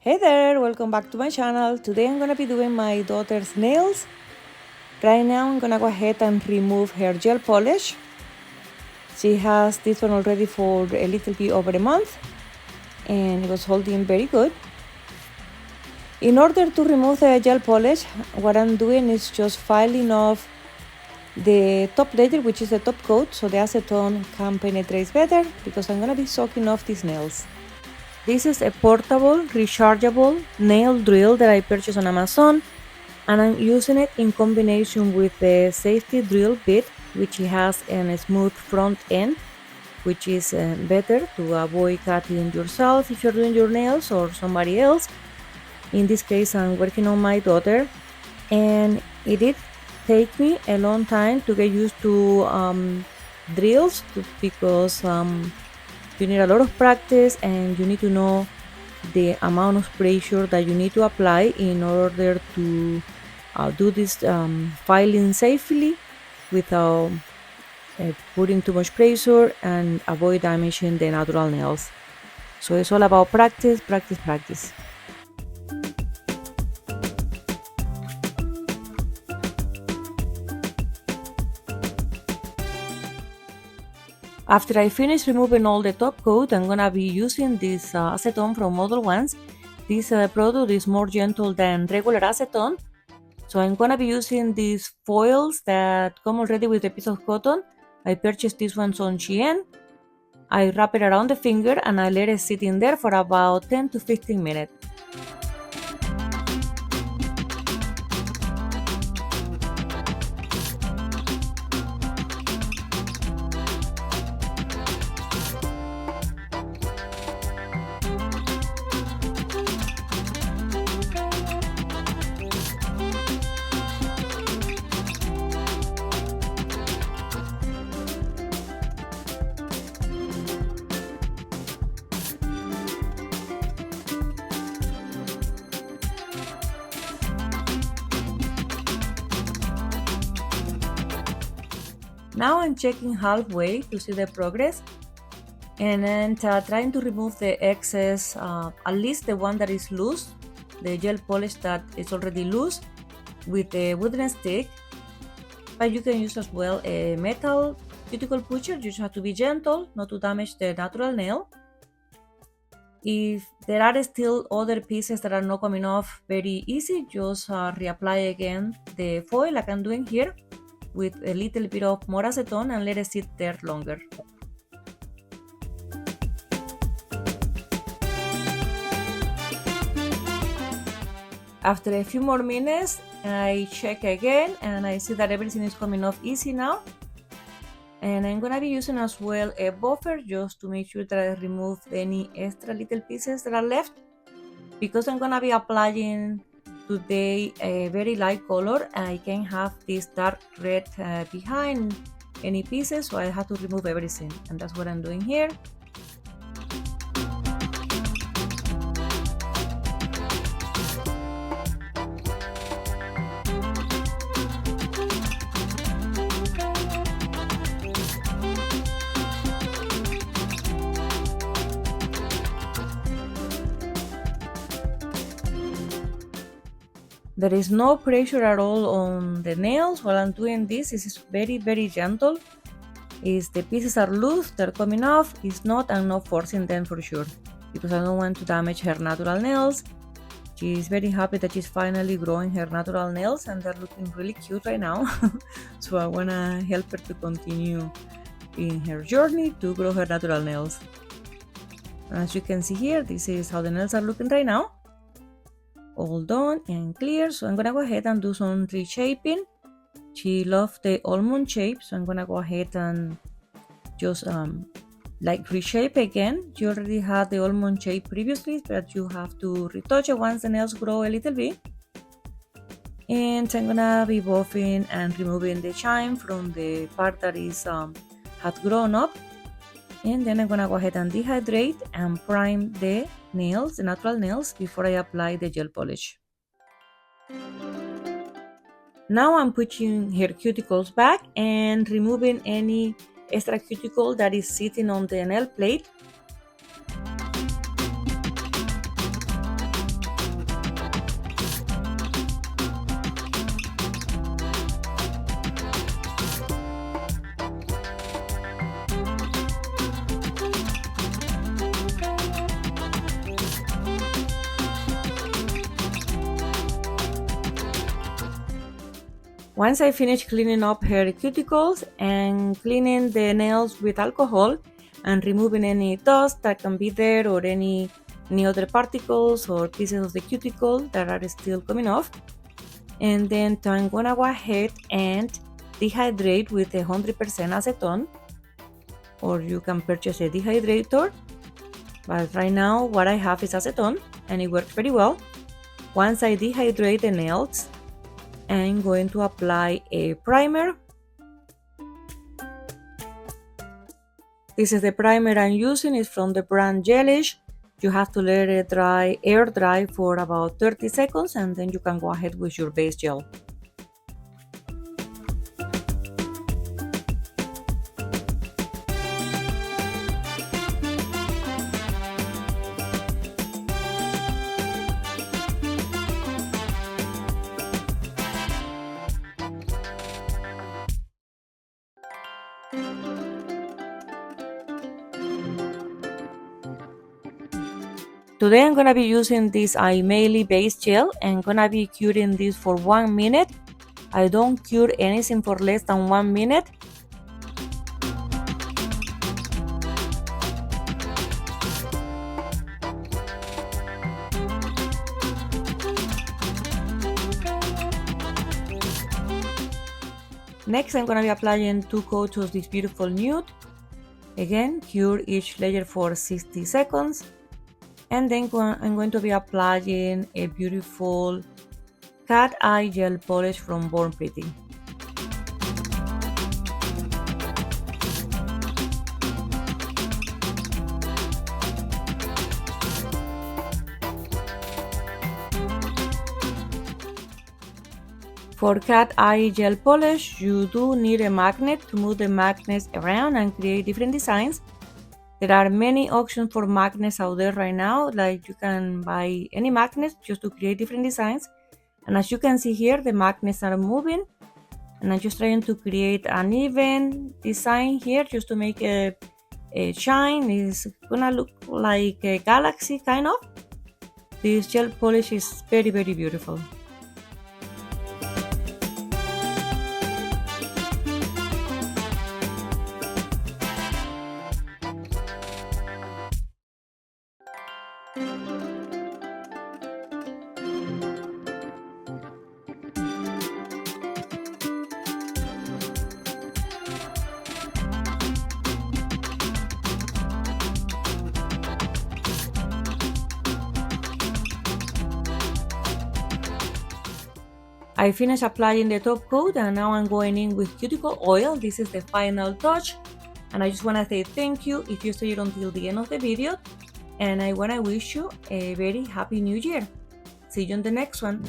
Hey there, welcome back to my channel. Today I'm gonna be doing my daughter's nails. Right now I'm gonna go ahead and remove her gel polish. She has this one already for a little bit over a month and it was holding very good. In order to remove the gel polish, what I'm doing is just filing off the top layer, which is the top coat, so the acetone can penetrate better because I'm gonna be soaking off these nails. This is a portable, rechargeable nail drill that I purchased on Amazon, and I'm using it in combination with the safety drill bit, which has a smooth front end, which is better to avoid cutting yourself if you're doing your nails or somebody else. In this case, I'm working on my daughter, and it did take me a long time to get used to drills because you need a lot of practice and you need to know the amount of pressure that you need to apply in order to do this filing safely without putting too much pressure and avoid damaging the natural nails. So it's all about practice, practice, practice. After I finish removing all the top coat, I'm gonna be using this acetone from Modelones. This product is more gentle than regular acetone, so I'm gonna be using these foils that come already with a piece of cotton. I purchased these ones on Shein. I wrap it around the finger and I let it sit in there for about 10 to 15 minutes. Now I'm checking halfway to see the progress and then trying to remove the excess, at least the one that is loose, the gel polish that is already loose, with a wooden stick. But you can use as well a metal cuticle pusher. You just have to be gentle not to damage the natural nail. If there are still other pieces that are not coming off very easy, just reapply again the foil like I'm doing here with a little bit of more acetone and let it sit there longer. After a few more minutes, I check again and I see that everything is coming off easy now. And I'm gonna be using as well a buffer just to make sure that I remove any extra little pieces that are left. Because I'm gonna be applying today a very light color, I can have this dark red behind any pieces, so I have to remove everything, and that's what I'm doing here. There is no pressure at all on the nails while I'm doing this. This is very, very gentle. If the pieces are loose, they're coming off. If not, I'm not forcing them for sure because I don't want to damage her natural nails. She's very happy that she's finally growing her natural nails and they're looking really cute right now. So I want to help her to continue in her journey to grow her natural nails. As you can see here, this is how the nails are looking right now. All done and clear, so I'm gonna go ahead and do some reshaping. She loved the almond shape, so I'm gonna go ahead and just like reshape again. You already had the almond shape previously, but you have to retouch it once the nails grow a little bit. And I'm gonna be buffing and removing the shine from the part that is had grown up. And then I'm gonna go ahead and dehydrate and prime the nails, the natural nails, before I apply the gel polish. Now I'm putting her cuticles back and removing any extra cuticle that is sitting on the nail plate. Once I finish cleaning up her cuticles and cleaning the nails with alcohol and removing any dust that can be there or any other particles or pieces of the cuticle that are still coming off, and then I'm gonna go ahead and dehydrate with 100% acetone, or you can purchase a dehydrator, but right now what I have is acetone and it works very well. Once I dehydrate the nails, I'm going to apply a primer. This is the primer I'm using. It's from the brand Gelish. You have to let it dry, air dry for about 30 seconds, and then you can go ahead with your base gel. Today I'm gonna be using this Imeili base gel and gonna be curing this for 1 minute. I don't cure anything for less than 1 minute. Next I'm gonna be applying 2 coats of this beautiful nude. Again, cure each layer for 60 seconds. And then I'm going to be applying a beautiful cat eye gel polish from Born Pretty. For cat eye gel polish, you do need a magnet to move the magnets around and create different designs. There are many options for magnets out there right now, like you can buy any magnets just to create different designs. And as you can see here, the magnets are moving, and I'm just trying to create an even design here just to make a shine. It's gonna look like a galaxy kind of. This gel polish is very, very beautiful. I finished applying the top coat and now I'm going in with cuticle oil. This is the final touch, and I just want to say thank you if you stayed until the end of the video, and I want to wish you a very happy new year. See you in the next one.